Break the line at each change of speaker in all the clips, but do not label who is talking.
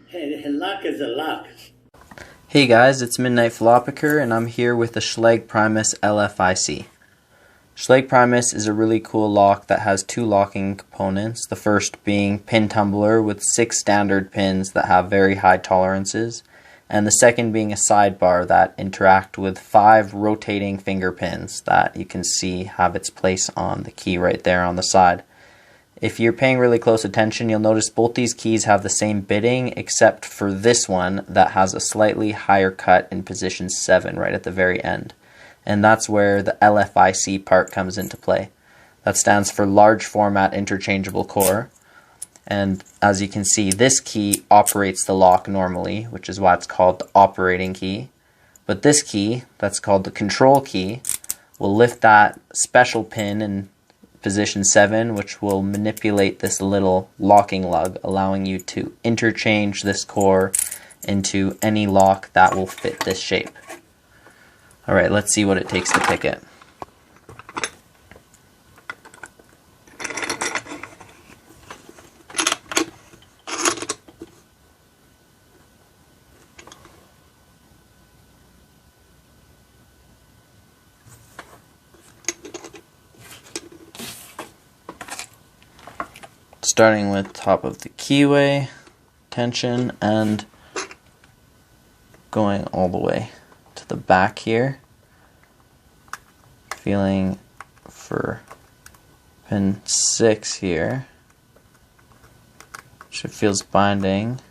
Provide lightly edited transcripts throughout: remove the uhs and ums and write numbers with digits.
Hey, luck is a luck.
Hey guys, it's Midnight Philoppicer and I'm here with the Schlage Primus LFIC. Schlage Primus is a really cool lock that has two locking components, the first being pin tumbler with 6 standard pins that have very high tolerances, and the second being a sidebar that interact with 5 rotating finger pins that you can see have its place on the key right there on the side. If you're paying really close attention, you'll notice both these keys have the same bitting except for this one that has a slightly higher cut in position 7 right at the very end. And that's where the LFIC part comes into play. That stands for Large Format Interchangeable Core. And as you can see, this key operates the lock normally, which is why it's called the operating key. But this key, that's called the control key, will lift that special pin and position 7, which will manipulate this little locking lug, allowing you to interchange this core into any lock that will fit this shape. Alright, let's see what it takes to pick it. Starting with top of the keyway, tension, and going all the way to the back here. Feeling for pin 6 here, which it feels binding.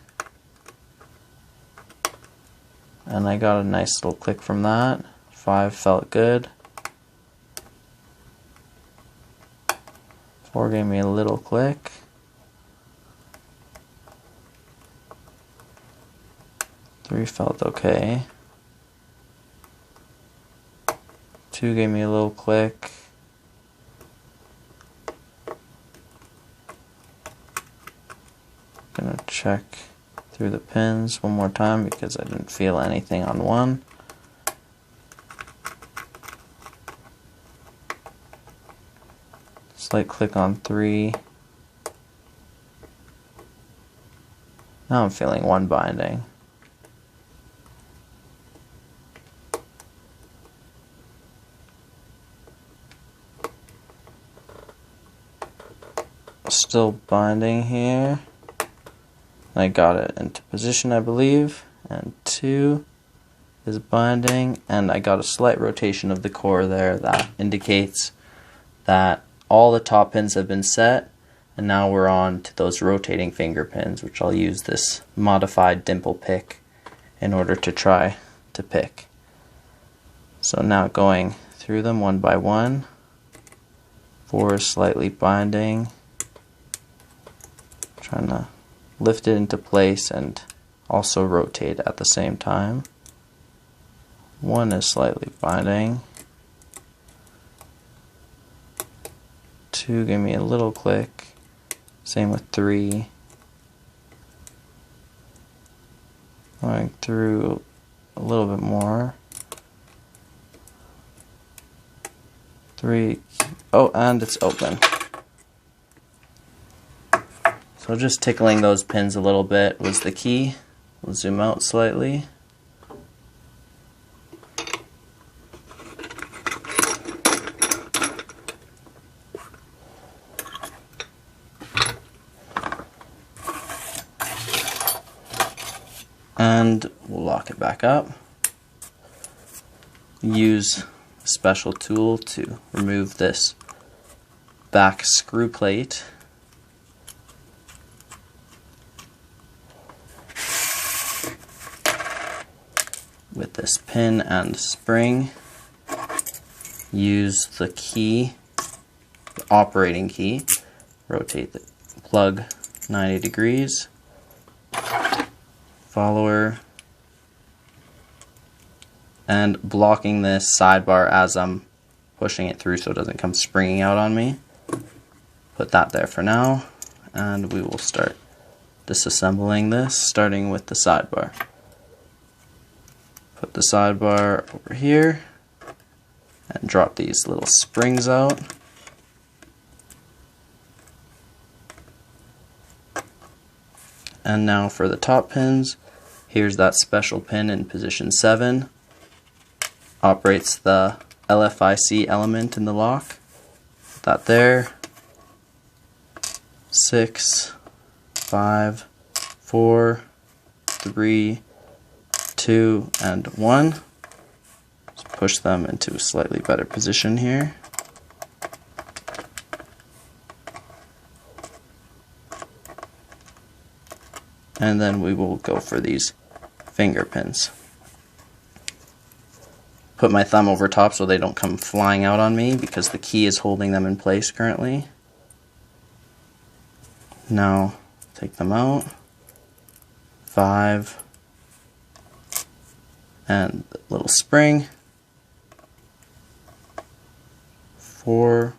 And I got a nice little click from that. 5 felt good. 4 gave me a little click. 3 felt okay. 2 gave me a little click. Gonna check through the pins one more time because I didn't feel anything on 1. Slight click on 3. Now I'm feeling 1 binding. Still binding here. I got it into position, I believe, and 2 is binding, and I got a slight rotation of the core there that indicates that all the top pins have been set, and now we're on to those rotating finger pins, which I'll use this modified dimple pick in order to try to pick. So now going through them one by one. 4 is slightly binding. Trying to lift it into place and also rotate at the same time. 1 is slightly binding. 2 gave me a little click. Same with 3. Going through a little bit more. 3. Oh, and it's open. So just tickling those pins a little bit was the key. We'll zoom out slightly. And we'll lock it back up. Use a special tool to remove this back screw plate. With this pin and spring, use the key, the operating key, rotate the plug 90 degrees, follower, and blocking this sidebar as I'm pushing it through so it doesn't come springing out on me. Put that there for now, and we will start disassembling this, starting with the sidebar. Put the sidebar over here and drop these little springs out. And now for the top pins, here's that special pin in position 7. Operates the LFIC element in the lock. Put that there. 6, 5, 4, 3, 2, and 1. Just push them into a slightly better position here. And then we will go for these finger pins. Put my thumb over top so they don't come flying out on me because the key is holding them in place currently. Now take them out. 5, and the little spring. 4,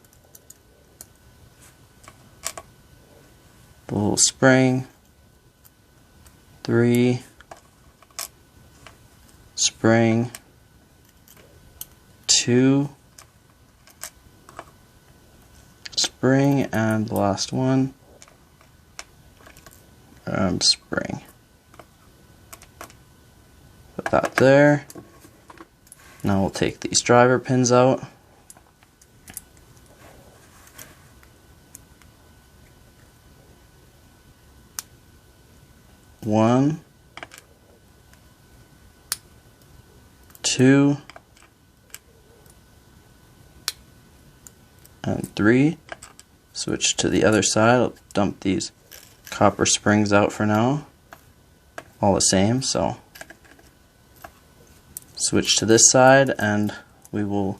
the little spring. 3, spring. 2, spring, and the last one, spring. Put that there. Now we'll take these driver pins out. One, 2, and 3. Switch to the other side. I'll dump these copper springs out for now. All the same, so switch to this side and we will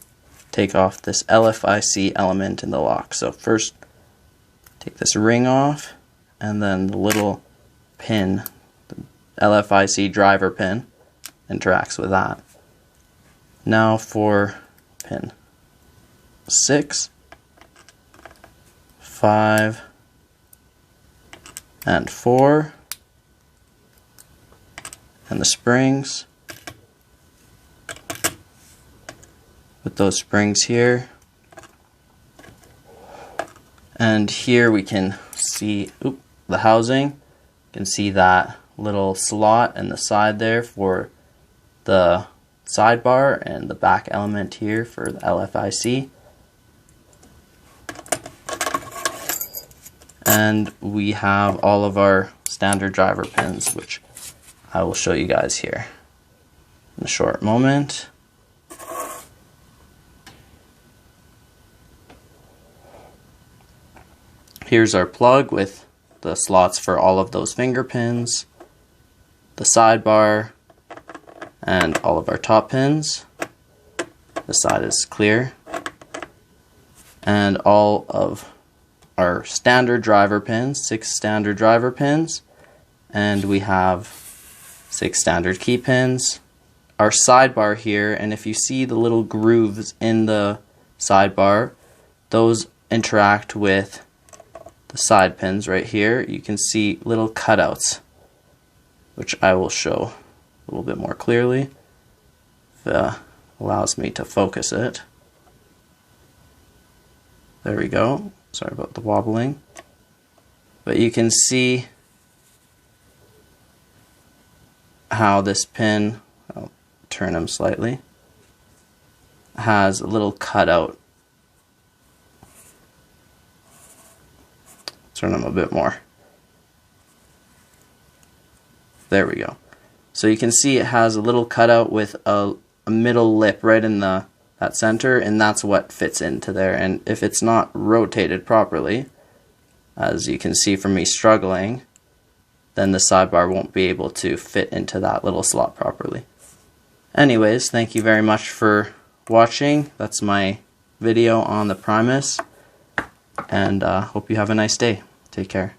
take off this LFIC element in the lock. So first take this ring off and then the little pin, the LFIC driver pin, interacts with that. Now for pin 6, 5, and 4, and the springs. Put those springs here, and here we can see the housing. You can see that little slot in the side there for the sidebar and the back element here for the LFIC. And we have all of our standard driver pins, which I will show you guys here in a short moment. Here's our plug with the slots for all of those finger pins, the sidebar, and all of our top pins. This side is clear. And all of our standard driver pins, 6 standard driver pins, and we have 6 standard key pins. Our sidebar here, and if you see the little grooves in the sidebar, those interact with the side pins right here. You can see little cutouts, which I will show a little bit more clearly if it allows me to focus it. There we go. Sorry about the wobbling. But you can see how this pin, I'll turn him slightly, has a little cutout. Turn him a bit more. There we go. So you can see it has a little cutout with a middle lip right in that center, and that's what fits into there. And if it's not rotated properly, as you can see from me struggling, then the sidebar won't be able to fit into that little slot properly. Anyways, thank you very much for watching. That's my video on the Primus, and hope you have a nice day. Take care.